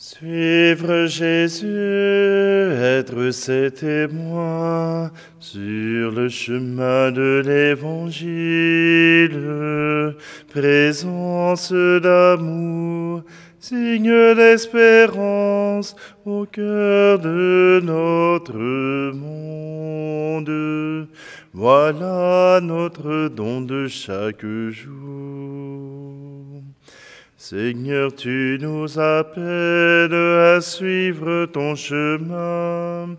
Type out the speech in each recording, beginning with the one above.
Suivre Jésus, être ses témoins sur le chemin de l'Évangile, présence d'amour, signe d'espérance au cœur de notre monde. Voilà notre don de chaque jour. Seigneur, tu nous appelles à suivre ton chemin.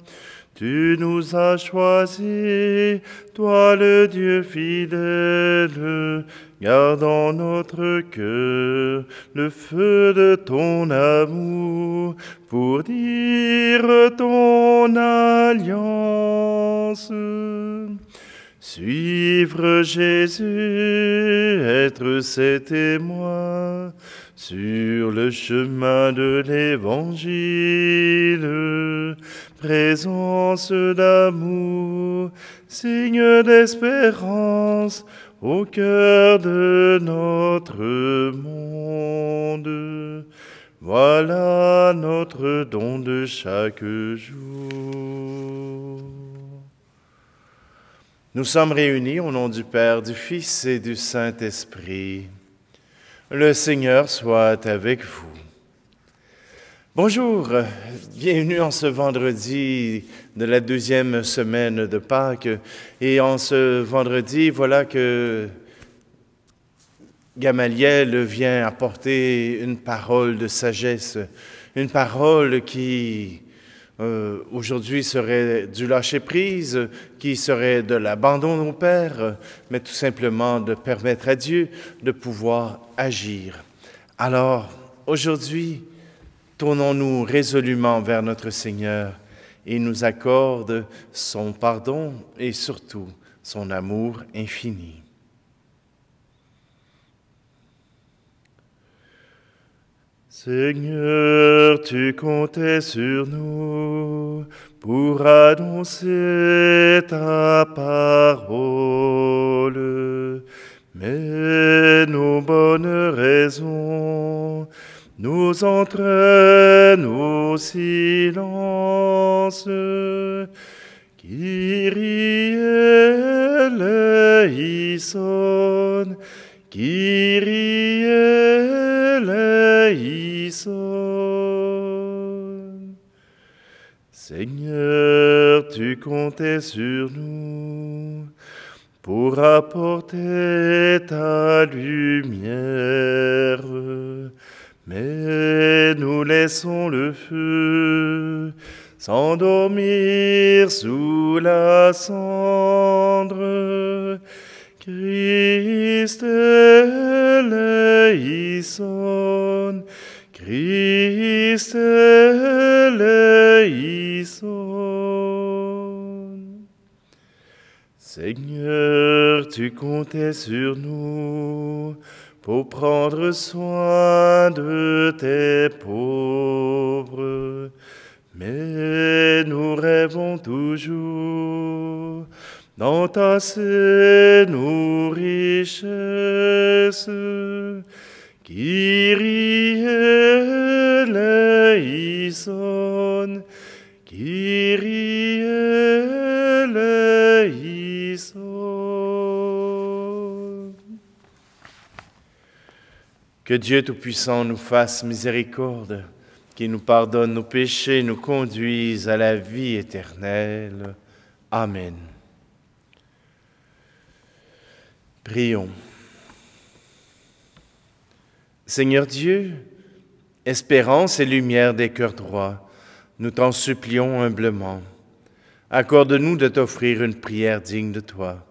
Tu nous as choisis, toi le Dieu fidèle, garde en notre cœur le feu de ton amour pour dire ton alliance. Suivre Jésus, être ses témoins sur le chemin de l'Évangile, présence d'amour, signe d'espérance au cœur de notre monde. Voilà notre don de chaque jour. Nous sommes réunis au nom du Père, du Fils et du Saint-Esprit. Le Seigneur soit avec vous. Bonjour, bienvenue en ce vendredi de la 2e semaine de Pâques. Et en ce vendredi, voilà que Gamaliel vient apporter une parole de sagesse, une parole qui aujourd'hui serait du lâcher-prise, qui serait de l'abandon au Père, mais tout simplement de permettre à Dieu de pouvoir agir. Alors, aujourd'hui, tournons-nous résolument vers notre Seigneur et nous accorde son pardon et surtout son amour infini. Seigneur, tu comptais sur nous pour annoncer ta parole, mais nos bonnes raisons nous entraînent au silence. Kyrie eleison, Kyrie eleison. Seigneur, tu comptais sur nous pour apporter ta lumière, mais nous laissons le feu s'endormir sous la cendre. Christ eleison, Christ eleison. Seigneur, tu comptais sur nous pour prendre soin de tes pauvres, mais nous rêvons toujours d'entasser nos richesses. Kyrie eleison, Kyrie eleison. Que Dieu Tout-Puissant nous fasse miséricorde, qu'il nous pardonne nos péchés, nous conduise à la vie éternelle. Amen. Prions. Seigneur Dieu, espérance et lumière des cœurs droits, nous t'en supplions humblement. Accorde-nous de t'offrir une prière digne de toi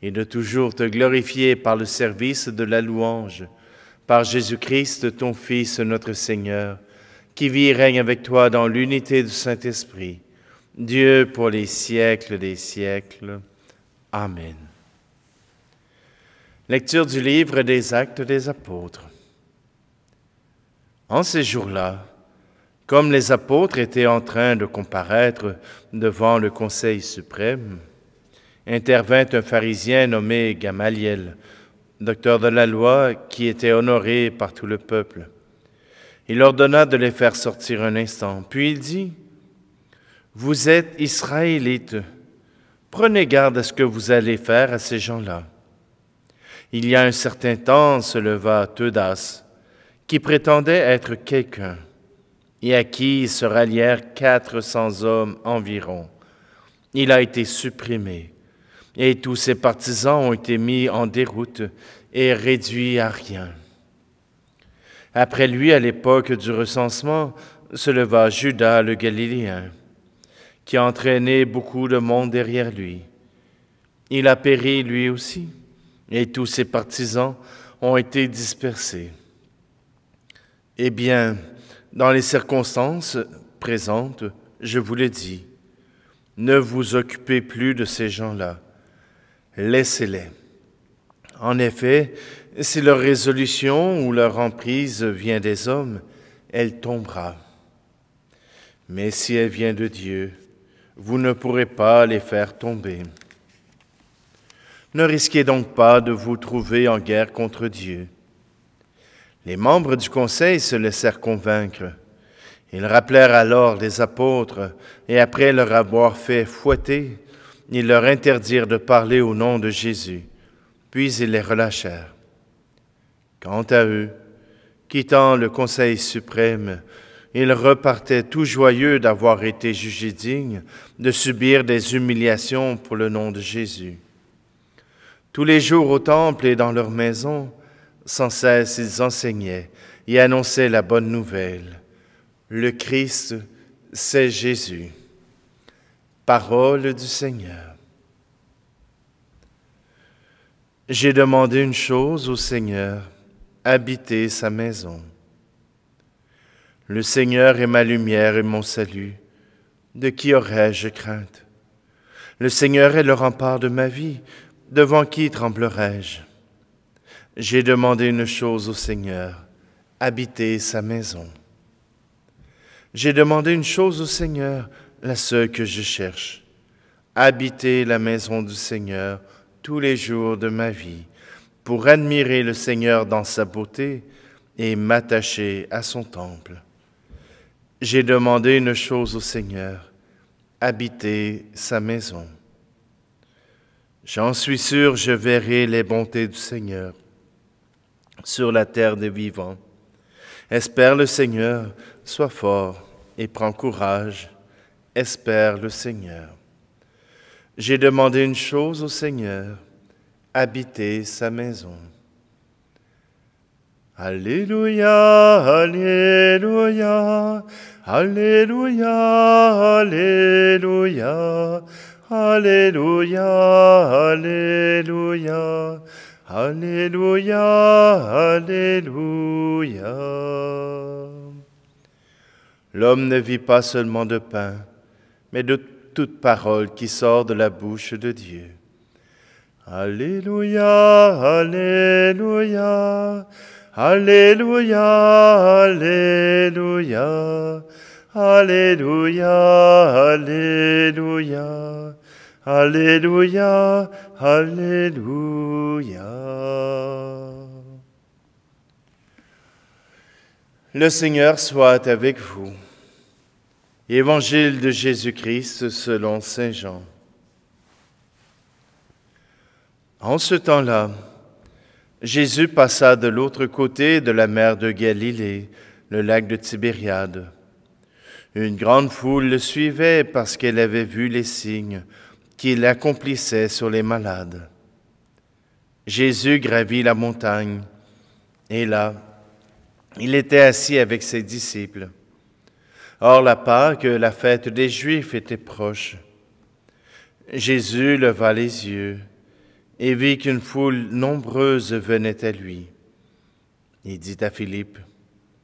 et de toujours te glorifier par le service de la louange, par Jésus-Christ, ton Fils, notre Seigneur, qui vit et règne avec toi dans l'unité du Saint-Esprit, Dieu pour les siècles des siècles. Amen. Lecture du livre des Actes des Apôtres. En ces jours-là, comme les apôtres étaient en train de comparaître devant le Conseil suprême, intervint un pharisien nommé Gamaliel, docteur de la loi, qui était honoré par tout le peuple. Il ordonna de les faire sortir un instant. Puis il dit, « Vous êtes Israélites, prenez garde à ce que vous allez faire à ces gens-là. » Il y a un certain temps se leva Teudas, qui prétendait être quelqu'un, et à qui se rallièrent 400 hommes environ. Il a été supprimé, et tous ses partisans ont été mis en déroute et réduits à rien. Après lui, à l'époque du recensement, se leva Judas le Galiléen, qui a entraîné beaucoup de monde derrière lui. Il a péri lui aussi, et tous ses partisans ont été dispersés. Eh bien, dans les circonstances présentes, je vous le dis, ne vous occupez plus de ces gens-là, laissez-les. En effet, si leur résolution ou leur emprise vient des hommes, elle tombera. Mais si elle vient de Dieu, vous ne pourrez pas les faire tomber. Ne risquez donc pas de vous trouver en guerre contre Dieu. Les membres du conseil se laissèrent convaincre. Ils rappelèrent alors les apôtres, et après leur avoir fait fouetter, ils leur interdirent de parler au nom de Jésus. Puis ils les relâchèrent. Quant à eux, quittant le Conseil suprême, ils repartaient tout joyeux d'avoir été jugés dignes de subir des humiliations pour le nom de Jésus. Tous les jours au temple et dans leur maison, sans cesse ils enseignaient et annonçaient la bonne nouvelle. Le Christ, c'est Jésus. Parole du Seigneur. J'ai demandé une chose au Seigneur, habiter sa maison. Le Seigneur est ma lumière et mon salut. De qui aurais-je crainte? Le Seigneur est le rempart de ma vie. Devant qui tremblerais-je? J'ai demandé une chose au Seigneur, habiter sa maison. J'ai demandé une chose au Seigneur, la seule que je cherche, habiter la maison du Seigneur tous les jours de ma vie, pour admirer le Seigneur dans sa beauté et m'attacher à son temple. J'ai demandé une chose au Seigneur, habiter sa maison. J'en suis sûr, je verrai les bontés du Seigneur sur la terre des vivants. Espère le Seigneur, sois fort et prends courage. Espère le Seigneur. J'ai demandé une chose au Seigneur, habiter sa maison. Alléluia, alléluia, alléluia, alléluia, alléluia, alléluia, alléluia, alléluia. L'homme ne vit pas seulement de pain, mais de toute parole qui sort de la bouche de Dieu. Alléluia, alléluia, alléluia, alléluia, alléluia, alléluia, alléluia, alléluia. Le Seigneur soit avec vous. Évangile de Jésus-Christ selon saint Jean. En ce temps-là, Jésus passa de l'autre côté de la mer de Galilée, le lac de Tibériade. Une grande foule le suivait parce qu'elle avait vu les signes qu'il accomplissait sur les malades. Jésus gravit la montagne, et là, il était assis avec ses disciples. Or, la Pâque, la fête des Juifs, était proche. Jésus leva les yeux et vit qu'une foule nombreuse venait à lui. Il dit à Philippe,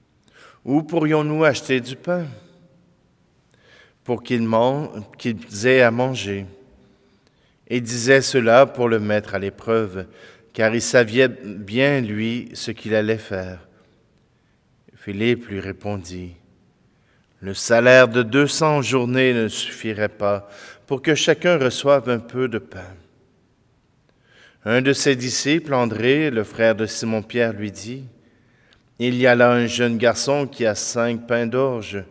« Où pourrions-nous acheter du pain pour qu'ils aient à manger ?» Il disait cela pour le mettre à l'épreuve, car il savait bien, lui, ce qu'il allait faire. Philippe lui répondit, « Le salaire de 200 journées ne suffirait pas pour que chacun reçoive un peu de pain. » Un de ses disciples, André, le frère de Simon-Pierre, lui dit, « Il y a là un jeune garçon qui a 5 pains d'orge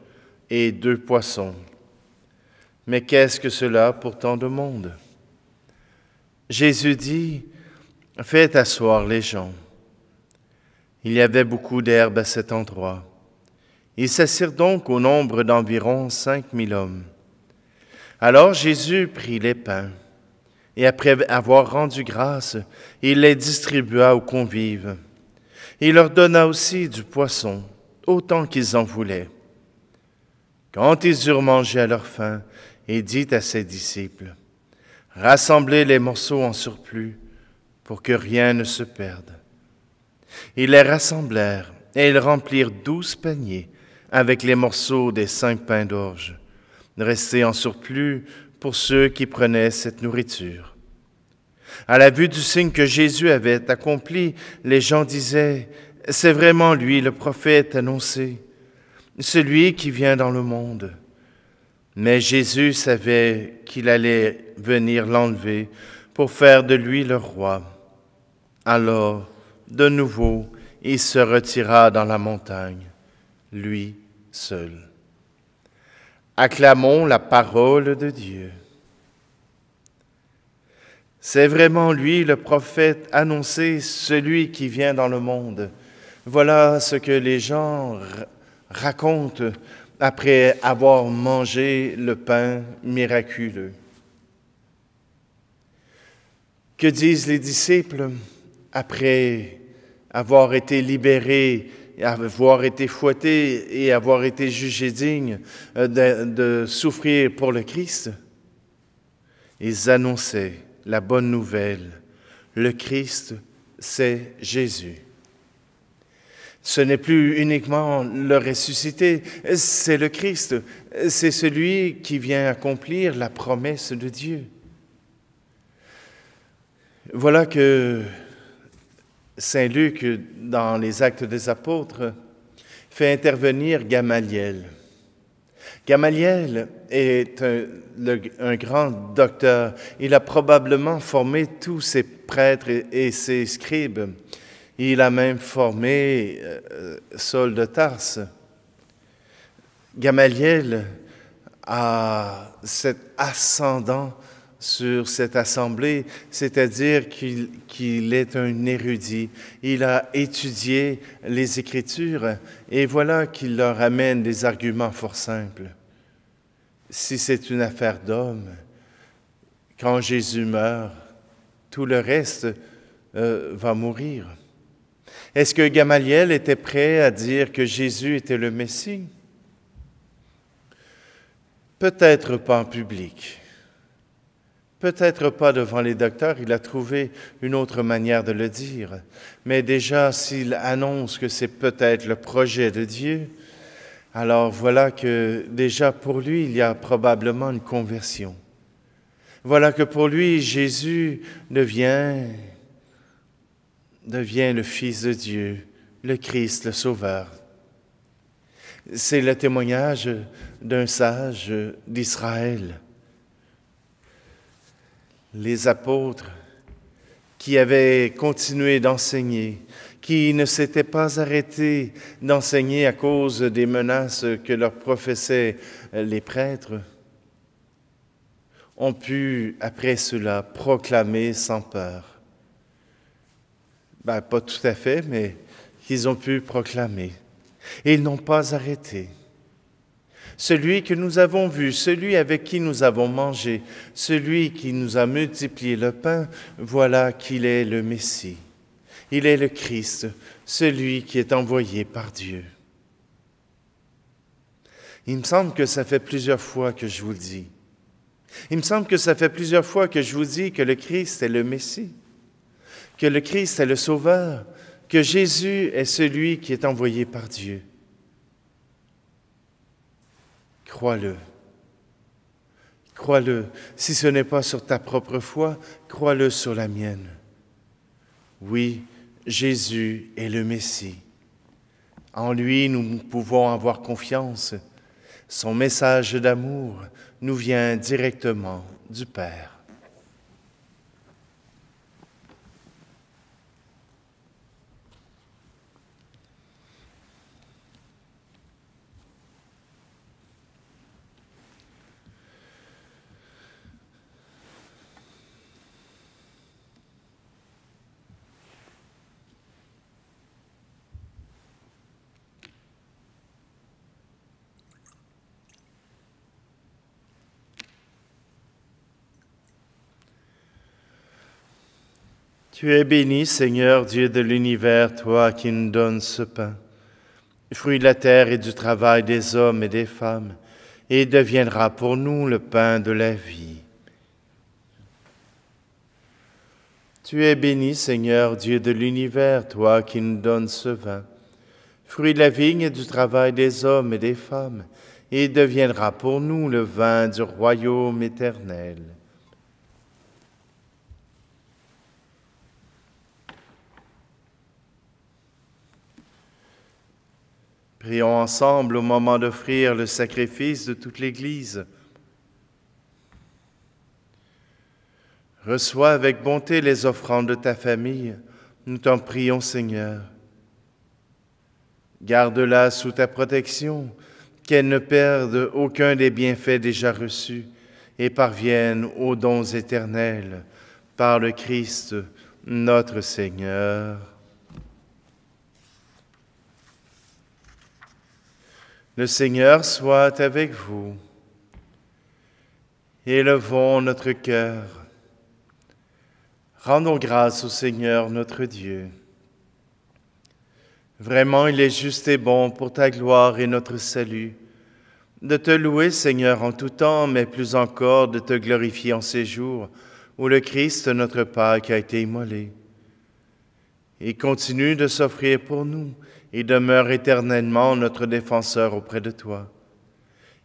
et 2 poissons. Mais qu'est-ce que cela pour tant de monde? Jésus dit, « Faites asseoir les gens. » Il y avait beaucoup d'herbe à cet endroit. Ils s'assirent donc au nombre d'environ 5000 hommes. Alors Jésus prit les pains, et après avoir rendu grâce, il les distribua aux convives. Il leur donna aussi du poisson, autant qu'ils en voulaient. Quand ils eurent mangé à leur faim, il dit à ses disciples, « Rassemblez les morceaux en surplus, pour que rien ne se perde. » Ils les rassemblèrent, et ils remplirent 12 paniers avec les morceaux des 5 pains d'orge, restés en surplus pour ceux qui prenaient cette nourriture. À la vue du signe que Jésus avait accompli, les gens disaient, « C'est vraiment lui, le prophète annoncé, celui qui vient dans le monde. » Mais Jésus savait qu'il allait venir l'enlever pour faire de lui le roi. Alors, de nouveau, il se retira dans la montagne, lui seul. Acclamons la parole de Dieu. C'est vraiment lui, le prophète annoncé, celui qui vient dans le monde. Voilà ce que les gens racontent après avoir mangé le pain miraculeux. Que disent les disciples après avoir été libérés, avoir été fouettés et avoir été jugés dignes de souffrir pour le Christ? Ils annonçaient la bonne nouvelle. Le Christ, c'est Jésus. Ce n'est plus uniquement le ressuscité, c'est le Christ. C'est celui qui vient accomplir la promesse de Dieu. Voilà que Saint Luc, dans les Actes des Apôtres, fait intervenir Gamaliel. Gamaliel est un grand docteur. Il a probablement formé tous ses prêtres et ses scribes. Il a même formé Saul de Tarse. Gamaliel a cet ascendant sur cette assemblée, c'est-à-dire qu'il est un érudit. Il a étudié les Écritures et voilà qu'il leur amène des arguments fort simples. Si c'est une affaire d'homme, quand Jésus meurt, tout le reste va mourir. Est-ce que Gamaliel était prêt à dire que Jésus était le Messie? Peut-être pas en public. Peut-être pas devant les docteurs, il a trouvé une autre manière de le dire. Mais déjà, s'il annonce que c'est peut-être le projet de Dieu, alors voilà que déjà pour lui, il y a probablement une conversion. Voilà que pour lui, Jésus devient le Fils de Dieu, le Christ, le Sauveur. C'est le témoignage d'un sage d'Israël. Les apôtres qui avaient continué d'enseigner, qui ne s'étaient pas arrêtés d'enseigner à cause des menaces que leur professaient les prêtres, ont pu, après cela, proclamer sans peur. Pas tout à fait, mais qu'ils ont pu proclamer. Et ils n'ont pas arrêté. Celui que nous avons vu, celui avec qui nous avons mangé, celui qui nous a multiplié le pain, voilà qu'il est le Messie. Il est le Christ, celui qui est envoyé par Dieu. Il me semble que ça fait plusieurs fois que je vous le dis. Il me semble que ça fait plusieurs fois que je vous dis que le Christ est le Messie, que le Christ est le Sauveur, que Jésus est celui qui est envoyé par Dieu. Crois-le. Crois-le. Si ce n'est pas sur ta propre foi, crois-le sur la mienne. Oui, Jésus est le Messie. En lui, nous pouvons avoir confiance. Son message d'amour nous vient directement du Père. Tu es béni, Seigneur, Dieu de l'univers, toi qui nous donnes ce pain, fruit de la terre et du travail des hommes et des femmes, et deviendra pour nous le pain de la vie. Tu es béni, Seigneur, Dieu de l'univers, toi qui nous donnes ce vin, fruit de la vigne et du travail des hommes et des femmes, et deviendra pour nous le vin du royaume éternel. Prions ensemble au moment d'offrir le sacrifice de toute l'Église. Reçois avec bonté les offrandes de ta famille, nous t'en prions, Seigneur. Garde-la sous ta protection, qu'elle ne perde aucun des bienfaits déjà reçus et parvienne aux dons éternels par le Christ, notre Seigneur. Le Seigneur soit avec vous. Élevons notre cœur. Rendons grâce au Seigneur notre Dieu. Vraiment, il est juste et bon pour ta gloire et notre salut, de te louer, Seigneur, en tout temps, mais plus encore de te glorifier en ces jours où le Christ, notre Pâque, a été immolé. Il continue de s'offrir pour nous et demeure éternellement notre défenseur auprès de toi.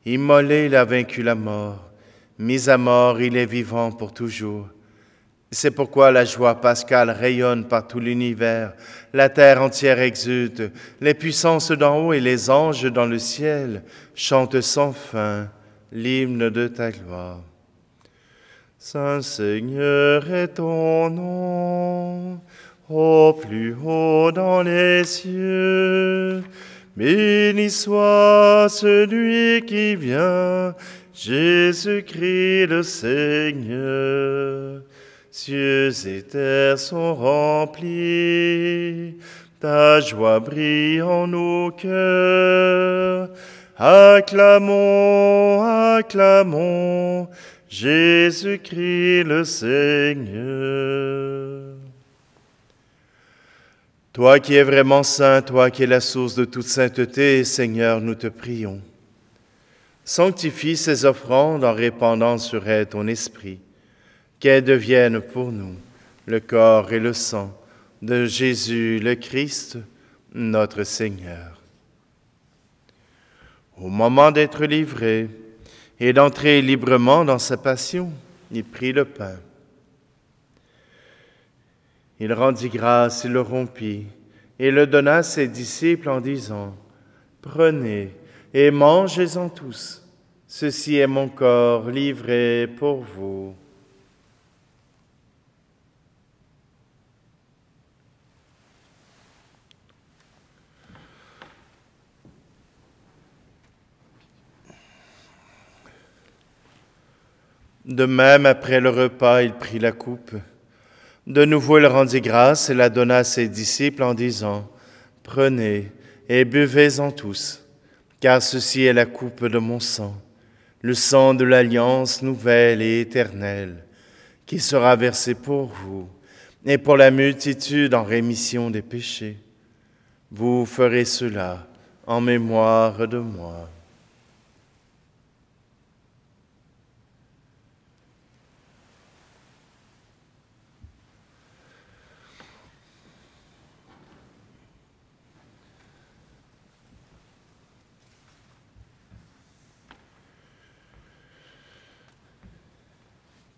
Immolé, il a vaincu la mort. Mis à mort, il est vivant pour toujours. C'est pourquoi la joie pascale rayonne par tout l'univers, la terre entière exulte, les puissances d'en haut et les anges dans le ciel chantent sans fin l'hymne de ta gloire. Saint Seigneur est ton nom, au plus haut dans les cieux. Béni soit celui qui vient, Jésus-Christ le Seigneur. Cieux et terre sont remplis, ta joie brille en nos cœurs. Acclamons, acclamons, Jésus-Christ le Seigneur. Toi qui es vraiment saint, toi qui es la source de toute sainteté, Seigneur, nous te prions. Sanctifie ces offrandes en répandant sur elles ton esprit, qu'elles deviennent pour nous le corps et le sang de Jésus le Christ, notre Seigneur. Au moment d'être livré et d'entrer librement dans sa passion, il prit le pain. Il rendit grâce, il le rompit et le donna à ses disciples en disant : « Prenez et mangez-en tous, ceci est mon corps livré pour vous. » De même, après le repas, il prit la coupe. De nouveau, il rendit grâce et la donna à ses disciples en disant : « Prenez et buvez-en tous, car ceci est la coupe de mon sang, le sang de l'alliance nouvelle et éternelle, qui sera versé pour vous et pour la multitude en rémission des péchés. Vous ferez cela en mémoire de moi. »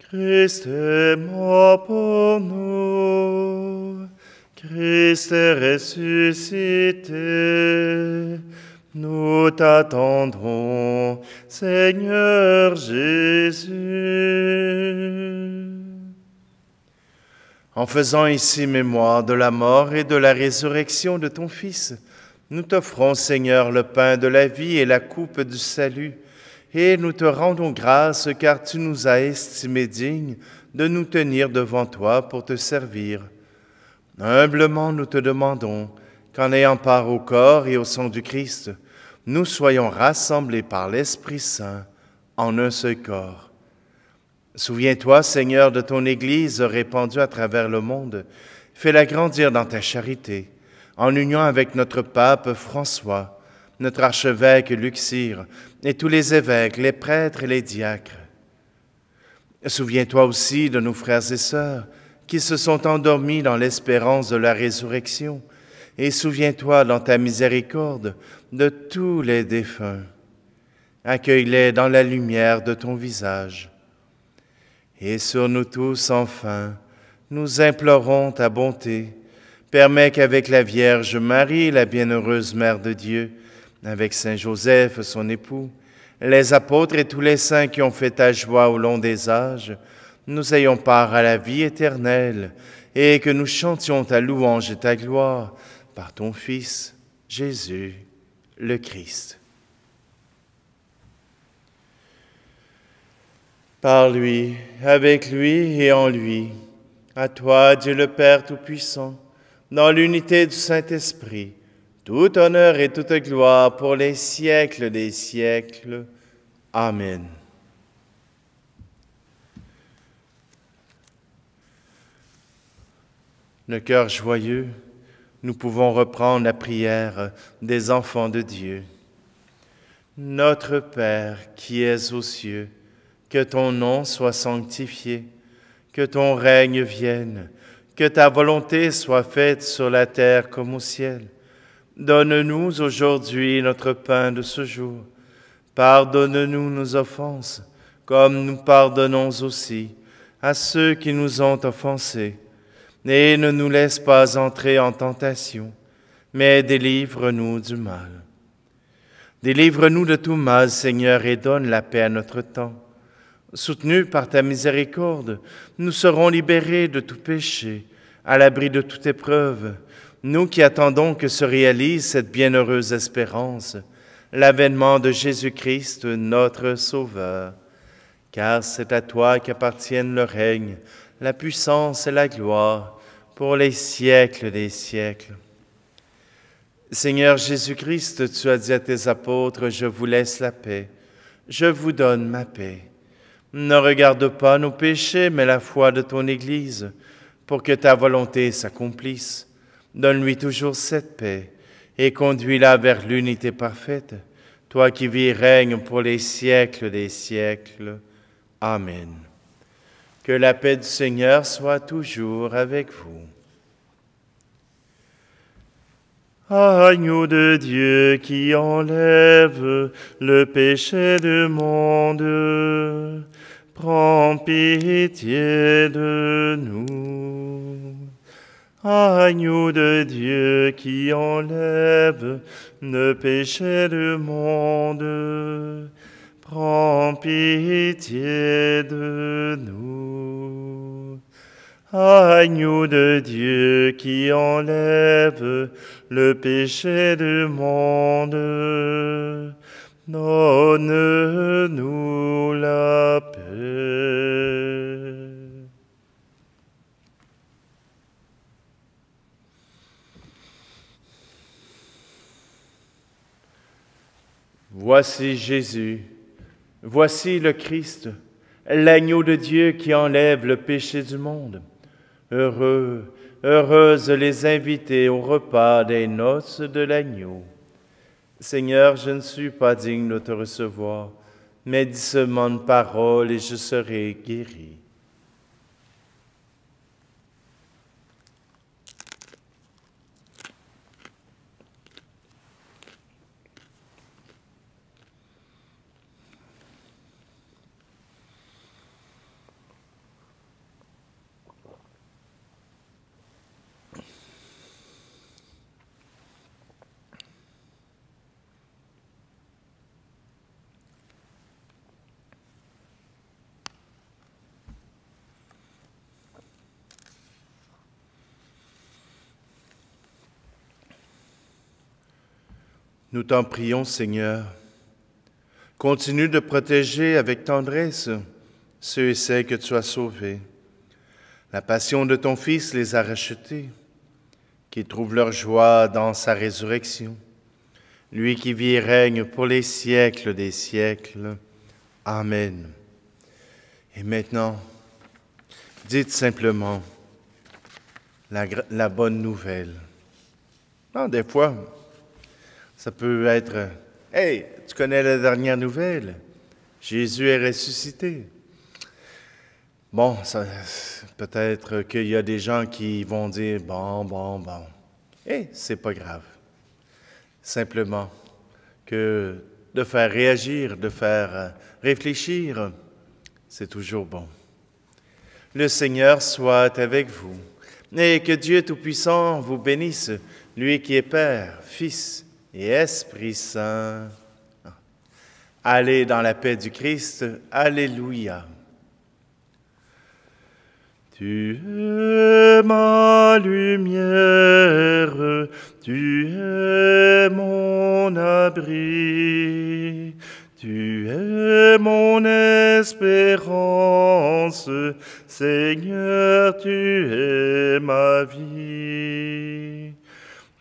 Christ est mort pour nous, Christ est ressuscité, nous t'attendrons, Seigneur Jésus. En faisant ici mémoire de la mort et de la résurrection de ton Fils, nous t'offrons, Seigneur, le pain de la vie et la coupe du salut, et nous te rendons grâce car tu nous as estimés dignes de nous tenir devant toi pour te servir. Humblement nous te demandons qu'en ayant part au corps et au sang du Christ, nous soyons rassemblés par l'Esprit Saint en un seul corps. Souviens-toi, Seigneur, de ton Église répandue à travers le monde. Fais-la grandir dans ta charité, en union avec notre pape François, notre archevêque Luxire, et tous les évêques, les prêtres et les diacres. Souviens-toi aussi de nos frères et sœurs qui se sont endormis dans l'espérance de la résurrection, et souviens-toi dans ta miséricorde de tous les défunts. Accueille-les dans la lumière de ton visage. Et sur nous tous, enfin, nous implorons ta bonté. Permets qu'avec la Vierge Marie, la bienheureuse Mère de Dieu, avec Saint Joseph, son époux, les apôtres et tous les saints qui ont fait ta joie au long des âges, nous ayons part à la vie éternelle et que nous chantions ta louange et ta gloire par ton Fils, Jésus, le Christ. Par lui, avec lui et en lui, à toi, Dieu le Père Tout-Puissant, dans l'unité du Saint-Esprit, tout honneur et toute gloire pour les siècles des siècles. Amen. Le cœur joyeux, nous pouvons reprendre la prière des enfants de Dieu. Notre Père qui es aux cieux, que ton nom soit sanctifié, que ton règne vienne, que ta volonté soit faite sur la terre comme au ciel. Donne-nous aujourd'hui notre pain de ce jour. Pardonne-nous nos offenses, comme nous pardonnons aussi à ceux qui nous ont offensés. Et ne nous laisse pas entrer en tentation, mais délivre-nous du mal. Délivre-nous de tout mal, Seigneur, et donne la paix à notre temps. Soutenus par ta miséricorde, nous serons libérés de tout péché, à l'abri de toute épreuve, nous qui attendons que se réalise cette bienheureuse espérance, l'avènement de Jésus-Christ, notre Sauveur. Car c'est à toi qu'appartiennent le règne, la puissance et la gloire, pour les siècles des siècles. Seigneur Jésus-Christ, tu as dit à tes apôtres, « Je vous laisse la paix, je vous donne ma paix. » Ne regarde pas nos péchés, mais la foi de ton Église, pour que ta volonté s'accomplisse. Donne-lui toujours cette paix et conduis-la vers l'unité parfaite, toi qui vis et règnes pour les siècles des siècles. Amen. Que la paix du Seigneur soit toujours avec vous. Agneau de Dieu qui enlève le péché du monde, prends pitié de nous. Agneau de Dieu qui enlève le péché du monde, prends pitié de nous. Agneau de Dieu qui enlève le péché du monde, donne-nous la paix. Voici Jésus, voici le Christ, l'agneau de Dieu qui enlève le péché du monde. Heureux, heureuses les invités au repas des noces de l'agneau. Seigneur, je ne suis pas digne de te recevoir, mais dis seulement une parole et je serai guéri. Nous t'en prions, Seigneur. Continue de protéger avec tendresse ceux et celles que tu as sauvés. La passion de ton Fils les a rachetés, qu'ils trouvent leur joie dans sa résurrection. Lui qui vit et règne pour les siècles des siècles. Amen. Et maintenant, dites simplement la bonne nouvelle. Non, des fois, ça peut être « Hey, tu connais la dernière nouvelle? Jésus est ressuscité. » Bon, peut-être qu'il y a des gens qui vont dire « Bon. » Et c'est pas grave. Simplement que de faire réagir, de faire réfléchir, c'est toujours bon. Le Seigneur soit avec vous et que Dieu Tout-Puissant vous bénisse, lui qui est Père, Fils et Esprit Saint. Allez dans la paix du Christ. Alléluia. Tu es ma lumière, tu es mon abri, tu es mon espérance, Seigneur, tu es ma vie.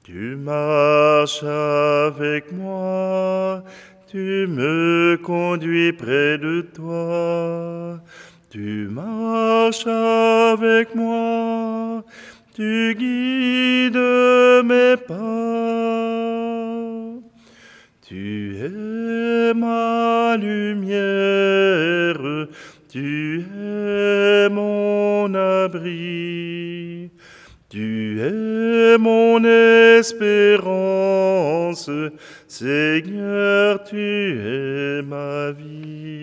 Tu marches avec moi, tu me conduis près de toi. Tu marches avec moi, tu guides mes pas. Tu es ma lumière, tu es mon abri, tu es mon espérance, Seigneur, tu es ma vie.